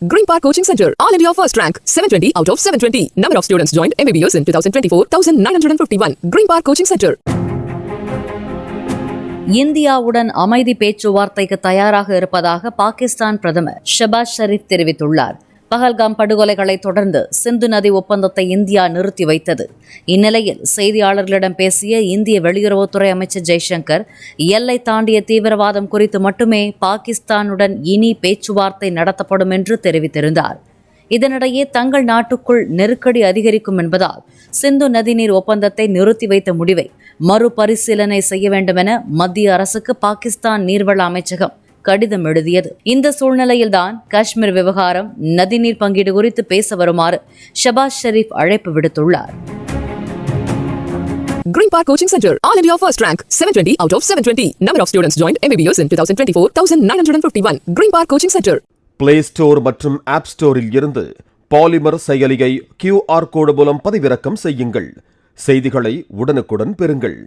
Green Park Coaching Center, All India First Rank, 720 out of 720. Number of students joined MBBS in 2024, 1951. Green Park Coaching Center. இந்தியாவுடன் அமைதி பேச்சுவார்த்தைக்கு தயாராக இருப்பதாக பாகிஸ்தான் பிரதமர் ஷபாஸ் ஷெரீப் தெரிவித்துள்ளார். பஹல்காம் படுகொலைகளை தொடர்ந்து சிந்து நதி ஒப்பந்தத்தை இந்தியா நிறுத்தி வைத்தது. இந்நிலையில் செய்தியாளர்களிடம் பேசிய இந்திய வெளியுறவுத்துறை அமைச்சர் ஜெய்சங்கர், எல்லை தாண்டிய தீவிரவாதம் குறித்து மட்டுமே பாகிஸ்தானுடன் இனி பேச்சுவார்த்தை நடத்தப்படும் என்று தெரிவித்திருந்தார். இதனிடையே தங்கள் நாட்டுக்குள் நெருக்கடி அதிகரிக்கும் என்பதால் சிந்து நதிநீர் ஒப்பந்தத்தை நிறுத்தி வைத்த முடிவை மறுபரிசீலனை செய்ய வேண்டும் என மத்திய அரசுக்கு பாகிஸ்தான் நீர்வள அமைச்சகம் கடிதம் எழுதியது. இந்த சூழ்நிலையில்தான் காஷ்மீர் விவகாரம், நதிநீர் பங்கீடு குறித்து பேச வருமாறு ஷபாஸ் ஷெரீப் அழைப்பு விடுத்துள்ளார். Green Park Coaching Center, All India First Rank, 720 out of 720. Number of students joined MBBS in 2024, 1951. Green Park Coaching Center. Play store மற்றும் ஆப் ஸ்டோரில் இருந்து பாலிமர் செயலியை QR கோடு மூலம் பதிவிறக்கம் செய்யுங்கள். செய்திகளை உடனுக்குடன் பெறுங்கள்.